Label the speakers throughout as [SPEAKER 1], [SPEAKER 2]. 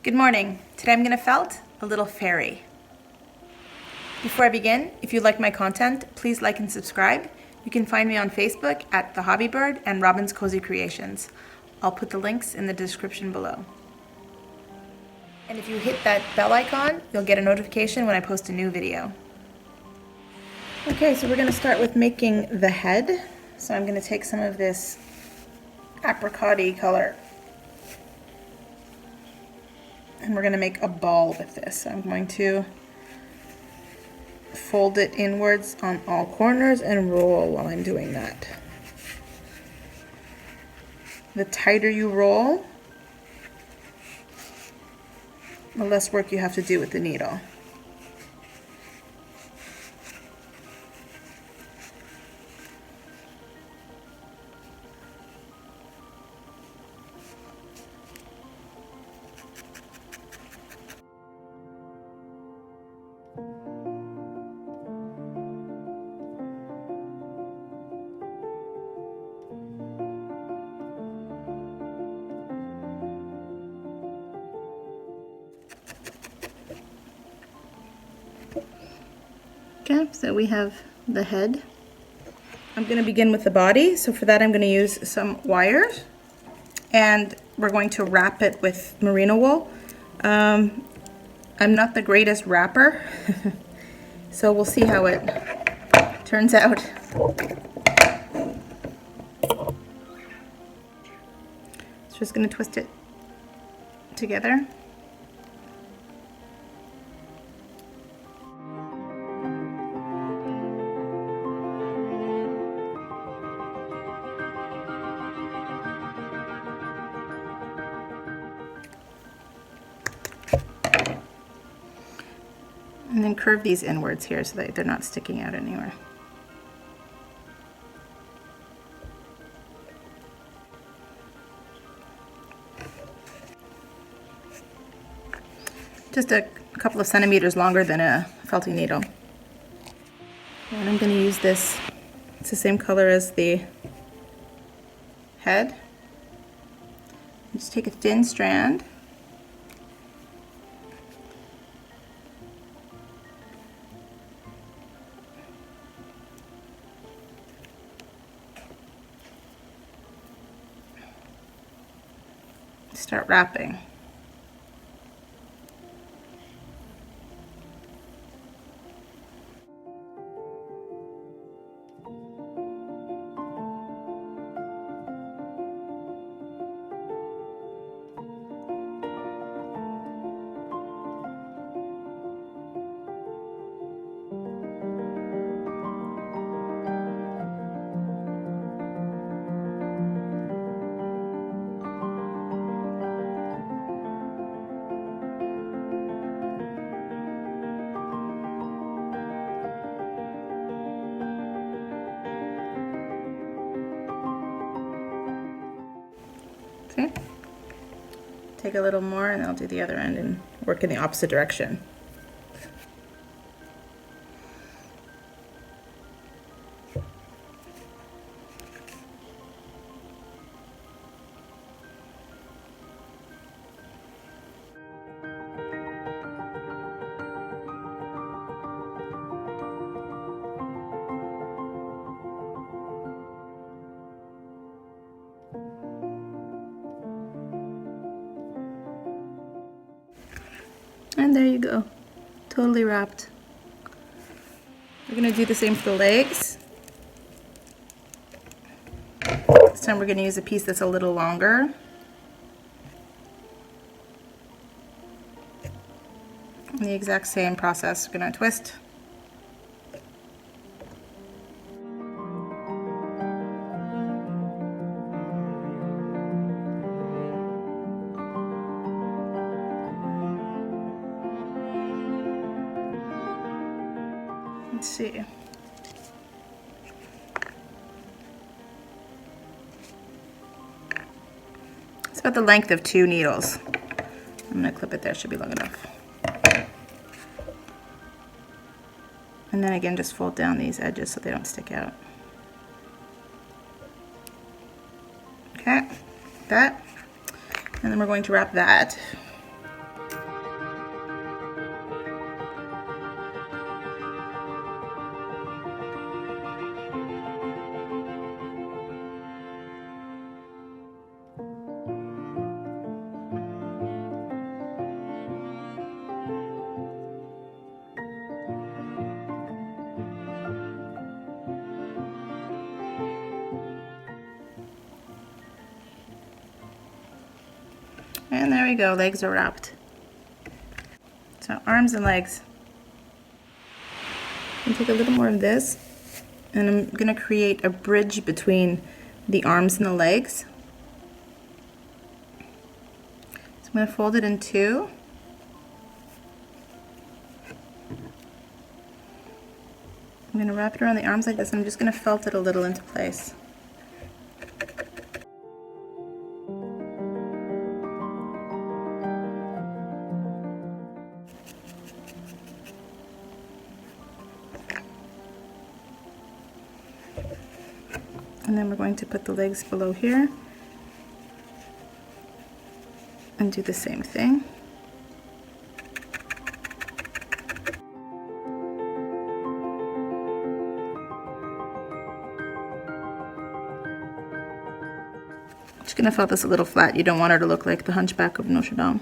[SPEAKER 1] Good morning. Today I'm going to felt a little fairy. Before I begin, if you like my content, please like and subscribe. You can find me on Facebook at The Hobby Bird and Robin's Cozy Creations. I'll put the links in the description below. And if you hit that bell icon, you'll get a notification when I post a new video. Okay, so we're going to start with making the head. So I'm going to take some of this apricot-y color and we're going to make a ball with this. So I'm going to fold it inwards on all corners and roll while I'm doing that. The tighter you roll, the less work you have to do with the needle. Okay, so we have the head. I'm going to begin with the body, so for that I'm going to use some wires and we're going to wrap it with merino wool. I'm not the greatest wrapper, so we'll see how it turns out. So just going to twist it together. And then curve these inwards here so that they're not sticking out anywhere. Just a couple of centimeters longer than a felting needle. And I'm going to use this, it's the same color as the head. Just take a thin strand. Start wrapping. See? Take a little more and I'll do the other end and work in the opposite direction. And there you go, totally wrapped. We're going to do the same for the legs. This time we're going to use a piece that's a little longer. And the exact same process, we're going to twist. Let's see. It's about the length of 2 needles. I'm going to clip it there, should be long enough. And then again, just fold down these edges so they don't stick out. Okay, that. And then we're going to wrap that. And there we go, legs are wrapped. So arms and legs. I'm going to take a little more of this, and I'm going to create a bridge between the arms and the legs. So I'm going to fold it in two. I'm going to wrap it around the arms like this, and I'm just going to felt it a little into place. And then we're going to put the legs below here and do the same thing. Just gonna felt this a little flat. You don't want her to look like the Hunchback of Notre Dame.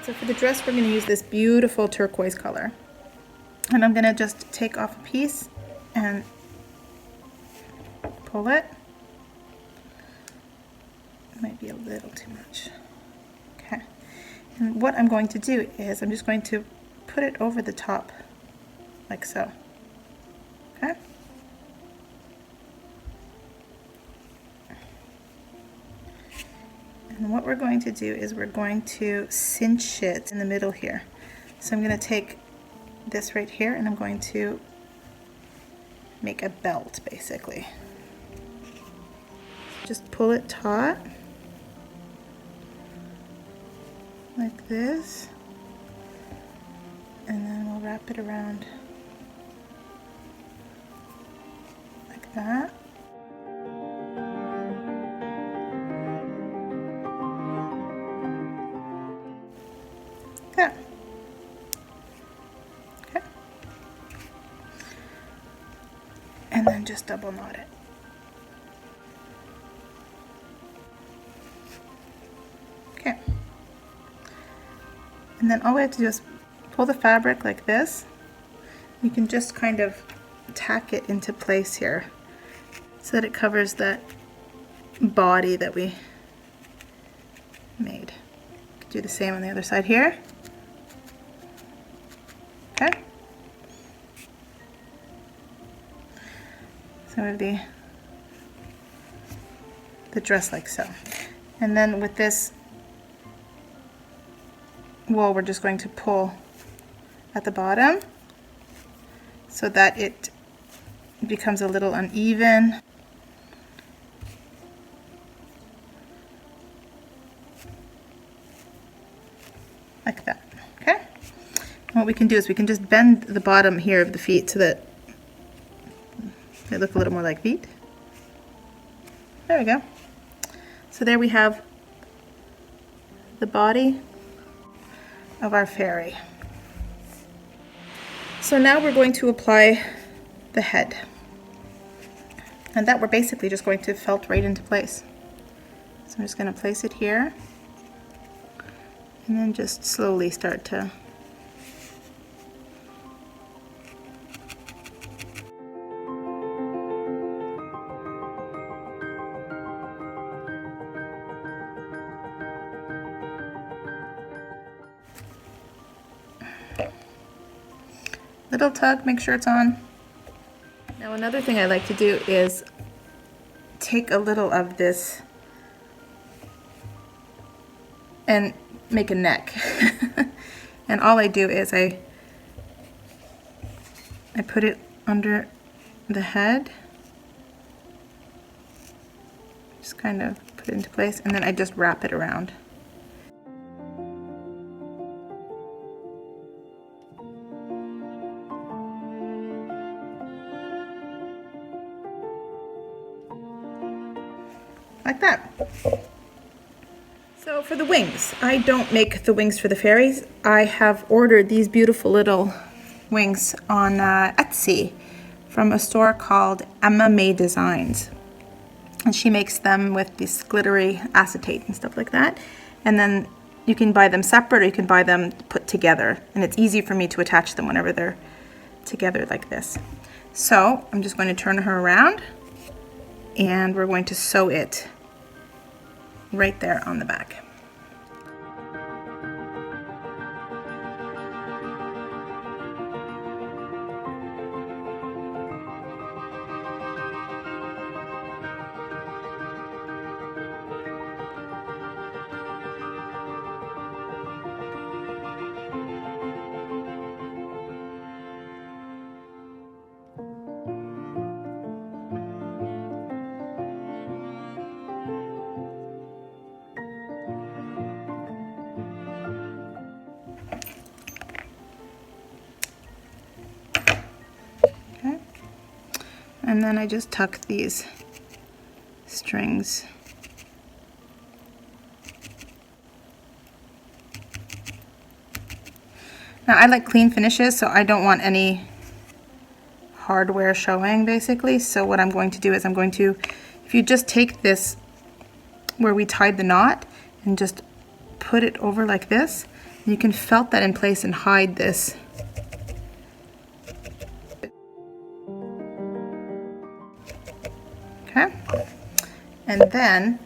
[SPEAKER 1] So for the dress, we're going to use this beautiful turquoise color. And I'm going to just take off a piece and pull it. It might be a little too much. Okay. And what I'm going to do is I'm just going to put it over the top, like so. Okay. And what we're going to do is we're going to cinch it in the middle here. So I'm going to take this right here and I'm going to make a belt basically. Just pull it taut like this, and then we'll wrap it around like that. Okay. And then just double knot it. Okay. And then all we have to do is pull the fabric like this. You can just kind of tack it into place here so that it covers that body that we made. Do the same on the other side here. Okay. So we have the dress like so. And then with this wool, we're just going to pull at the bottom so that it becomes a little uneven. Like that. Okay? And what we can do is we can just bend the bottom here of the feet so that they look a little more like feet. There we go. So there we have the body of our fairy. So now we're going to apply the head. And that we're basically just going to felt right into place. So I'm just going to place it here. And then just slowly start to little tug, make sure it's on. Now another thing I like to do is take a little of this and make a neck. And all I do is I put it under the head, just kind of put it into place, and then I just wrap it around. Like that. So for the wings, I don't make the wings for the fairies. I have ordered these beautiful little wings on Etsy from a store called Emma May Designs. And she makes them with this glittery acetate and stuff like that. And then you can buy them separate or you can buy them put together. And it's easy for me to attach them whenever they're together like this. So I'm just going to turn her around and we're going to sew it right there on the back. And then I just tuck these strings. Now I like clean finishes, so I don't want any hardware showing basically. So what I'm going to do is I'm going to, if you just take this where we tied the knot and just put it over like this, you can felt that in place and hide this. Okay, and then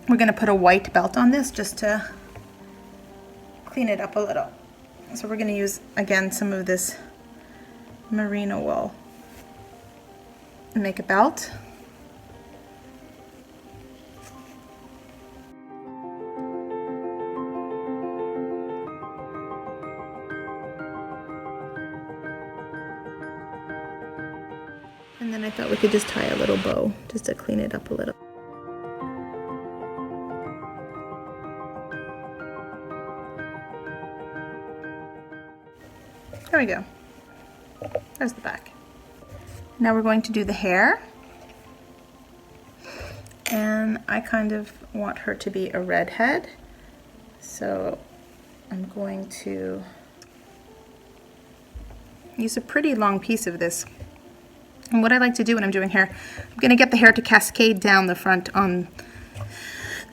[SPEAKER 1] we're going to put a white belt on this just to clean it up a little. So we're going to use again some of this merino wool and make a belt. And then I thought we could just tie a little bow just to clean it up a little. There we go. There's the back. Now we're going to do the hair. And I kind of want her to be a redhead. So I'm going to use a pretty long piece of this. And what I like to do when I'm doing hair, I'm going to get the hair to cascade down the front on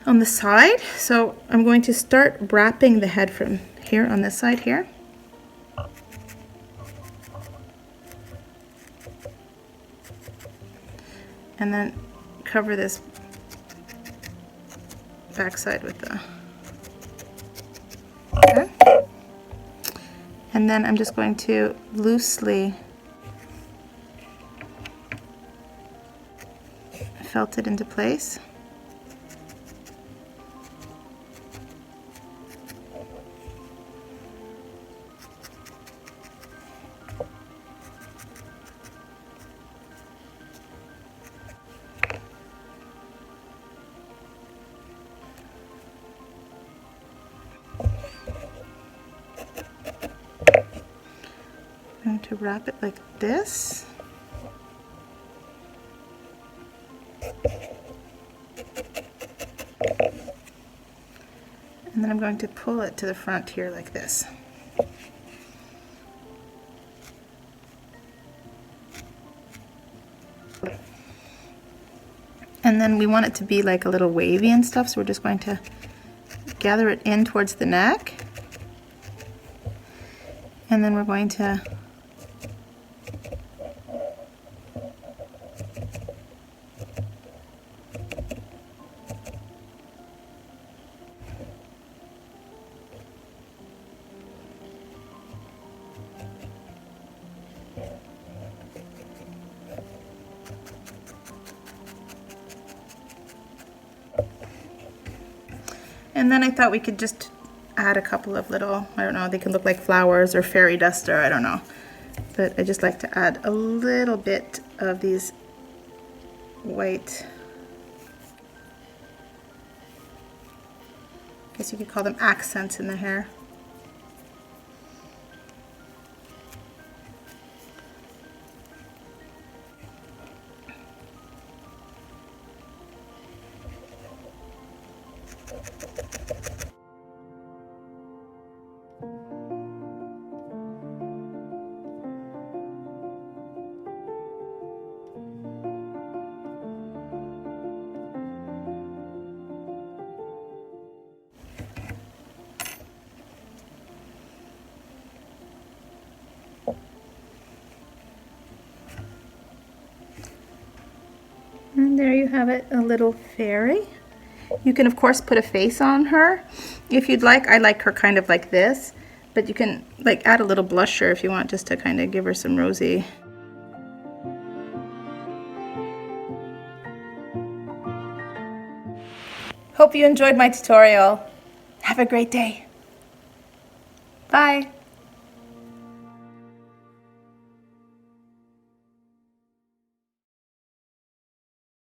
[SPEAKER 1] the side. So I'm going to start wrapping the head from here on this side here. And then cover this backside with the, okay. And then I'm just going to loosely felt it into place. I'm going to wrap it like this. And then I'm going to pull it to the front here like this. And then we want it to be like a little wavy and stuff, so we're just going to gather it in towards the neck. And then we're going to And then I thought we could just add a couple of little, I don't know, they could look like flowers or fairy dust or I don't know. But I just like to add a little bit of these white, I guess you could call them accents in the hair. And There you have it, a little fairy. You can of course put a face on her if you'd like. I like her kind of like this, but you can like add a little blusher if you want, just to kind of give her some rosy. Hope you enjoyed my tutorial. Have a great day. Bye.